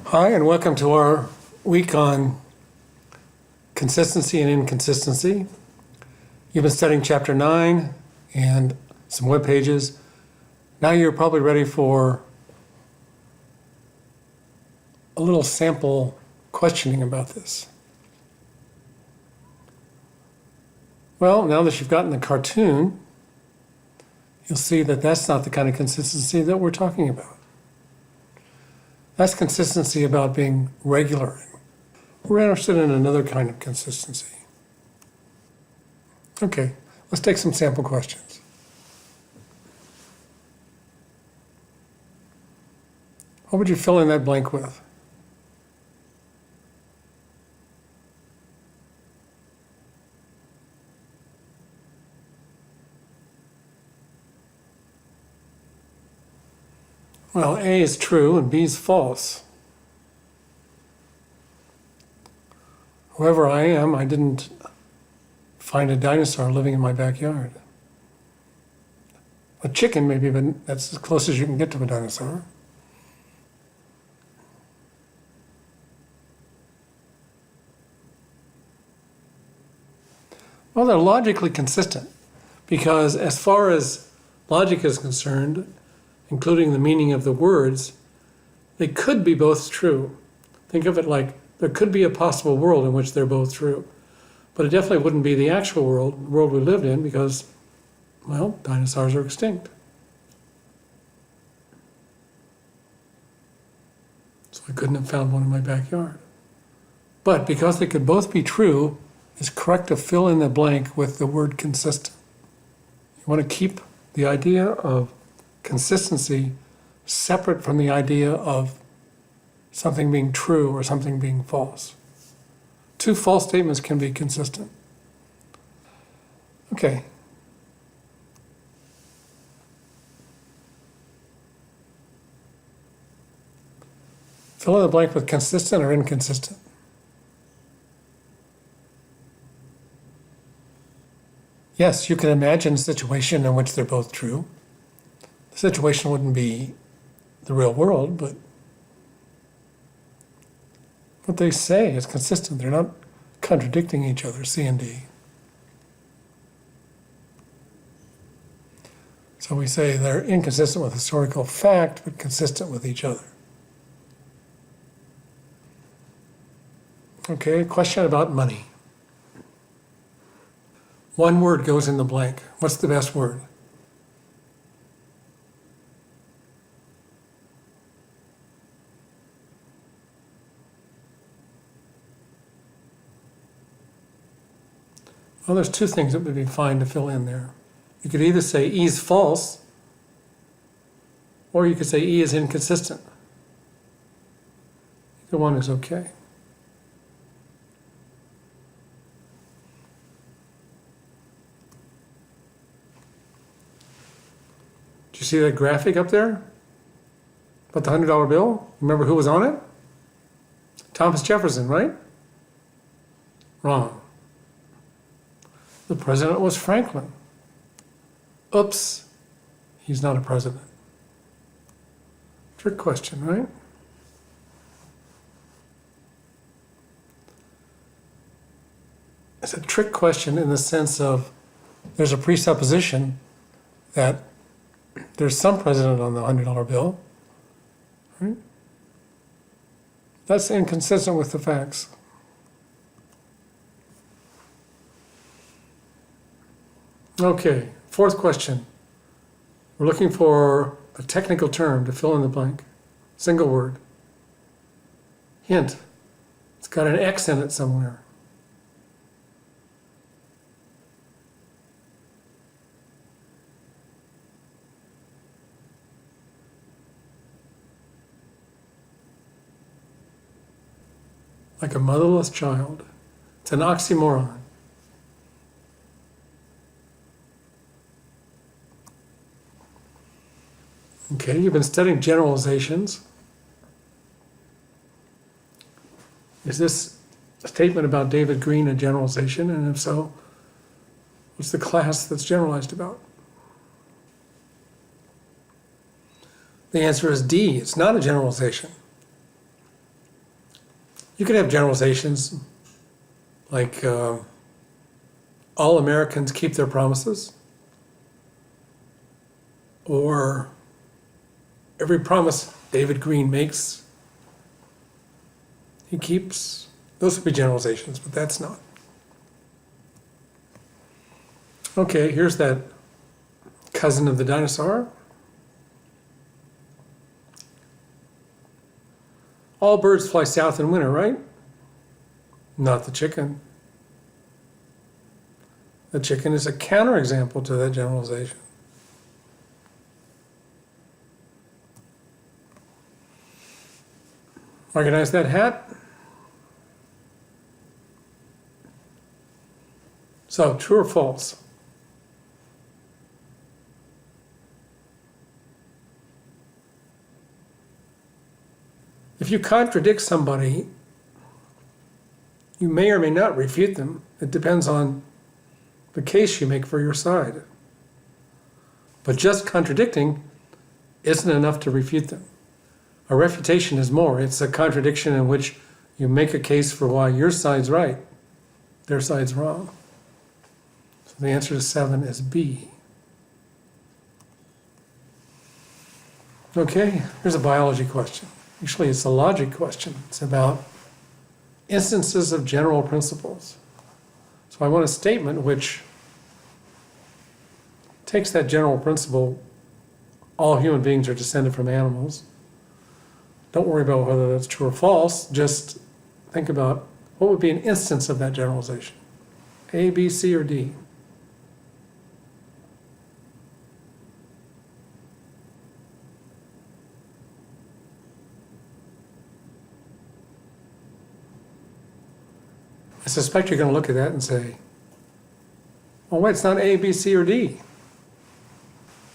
Hi, and welcome to our week on consistency and inconsistency. You've been studying Chapter 9 and some web pages. Now you're probably ready for a little sample questioning about this. Well, now that you've gotten the cartoon, you'll see that that's not the kind of consistency that we're talking about. That's consistency about being regular. We're interested in another kind of consistency. Okay, let's take some sample questions. What would you fill in that blank with? Well, A is true and B is false. Whoever I am, I didn't find a dinosaur living in my backyard. A chicken maybe, but that's as close as you can get to a dinosaur. Well, they're logically consistent because as far as logic is concerned, including the meaning of the words, they could be both true. Think of it like there could be a possible world in which they're both true, but it definitely wouldn't be the actual world, the world we lived in, because, well, dinosaurs are extinct. So I couldn't have found one in my backyard. But because they could both be true, it's correct to fill in the blank with the word consistent. You want to keep the idea of consistency separate from the idea of something being true or something being false. Two false statements can be consistent. Okay. Fill in the blank with consistent or inconsistent. Yes, you can imagine a situation in which they're both true. The situation wouldn't be the real world, but what they say is consistent. They're not contradicting each other, C and D. So we say they're inconsistent with historical fact, but consistent with each other. Okay, question about money. One word goes in the blank. What's the best word? Well, there's two things that would be fine to fill in there. You could either say E is false, or you could say E is inconsistent. Either one is okay. Do you see that graphic up there? About the $100 bill? Remember who was on it? Thomas Jefferson, right? Wrong. The president was Franklin. Oops, he's not a president. Trick question, right? It's a trick question in the sense of there's a presupposition that there's some president on the $100 bill, right? That's inconsistent with the facts. Okay, fourth question. We're looking for a technical term to fill in the blank. Single word. Hint. It's got an X in it somewhere. Like a motherless child. It's an oxymoron. Okay, you've been studying generalizations. Is this statement about David Green a generalization? And if so, what's the class that's generalized about? The answer is D. It's not a generalization. You could have generalizations like all Americans keep their promises, or every promise David Green makes, he keeps. Those would be generalizations, but that's not. Okay, here's that cousin of the dinosaur. All birds fly south in winter, right? Not the chicken. The chicken is a counterexample to that generalization. Recognize that hat? So, true or false? If you contradict somebody, you may or may not refute them. It depends on the case you make for your side. But just contradicting isn't enough to refute them. A refutation is more. It's a contradiction in which you make a case for why your side's right, their side's wrong. So the answer to 7 is B. Okay, here's a biology question. Actually, it's a logic question. It's about instances of general principles. So I want a statement which takes that general principle, all human beings are descended from animals. Don't worry about whether that's true or false. Just think about what would be an instance of that generalization. A, B, C, or D? I suspect you're going to look at that and say, well, wait, it's not A, B, C, or D.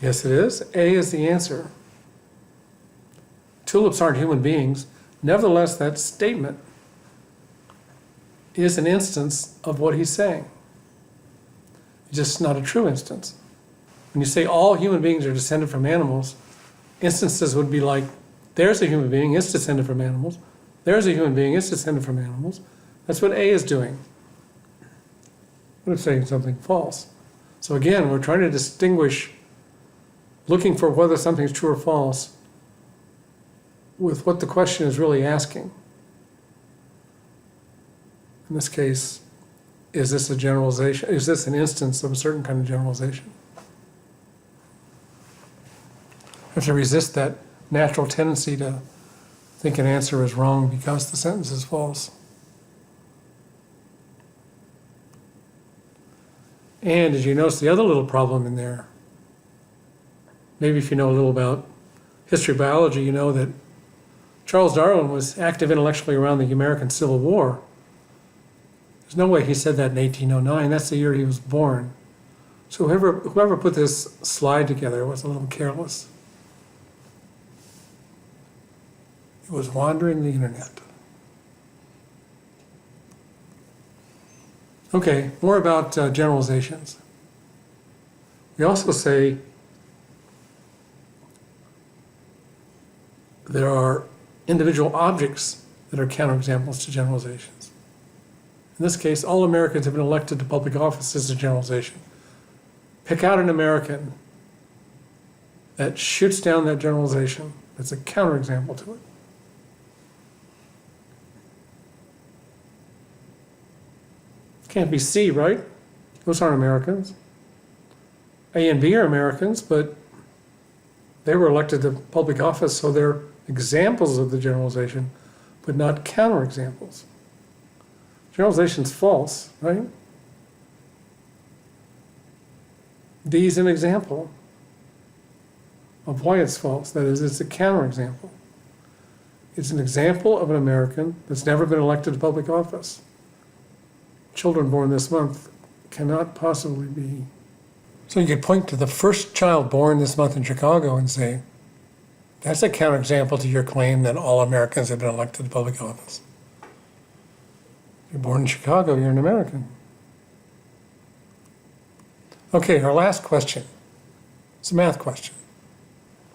Yes, it is. A is the answer. Tulips aren't human beings. Nevertheless, that statement is an instance of what he's saying. It's just not a true instance. When you say all human beings are descended from animals, instances would be like, there's a human being, it's descended from animals. There's a human being, it's descended from animals. That's what A is doing. But it's saying something false. So again, we're trying to distinguish, looking for whether something's true or false, with what the question is really asking. In this case, is this a generalization? Is this an instance of a certain kind of generalization? I have to resist that natural tendency to think an answer is wrong because the sentence is false. And as you notice, the other little problem in there, maybe if you know a little about history of biology, you know that Charles Darwin was active intellectually around the American Civil War. There's no way he said that in 1809. That's the year he was born. So whoever put this slide together was a little careless. He was wandering the internet. Okay, more about generalizations. We also say there are individual objects that are counterexamples to generalizations. In this case, all Americans have been elected to public office is a generalization. Pick out an American that shoots down that generalization. That's a counterexample to it. Can't be C, right? Those aren't Americans. A and B are Americans, but they were elected to public office, so they're examples of the generalization, but not counterexamples. Generalization's false, right? D is an example of why it's false. That is, it's a counterexample. It's an example of an American that's never been elected to public office. Children born this month cannot possibly be. So you could point to the first child born this month in Chicago and say, that's a counterexample to your claim that all Americans have been elected to public office. If you're born in Chicago, you're an American. Okay, our last question. It's a math question.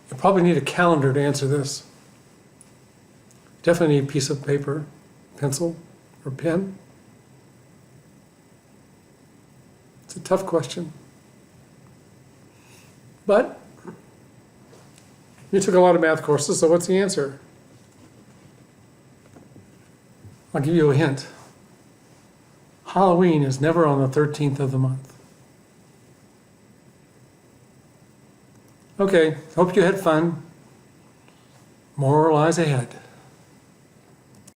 You probably need a calendar to answer this. Definitely need a piece of paper, pencil or pen? It's a tough question. But you took a lot of math courses, so what's the answer? I'll give you a hint. Halloween is never on the 13th of the month. Okay, hope you had fun. More lies ahead.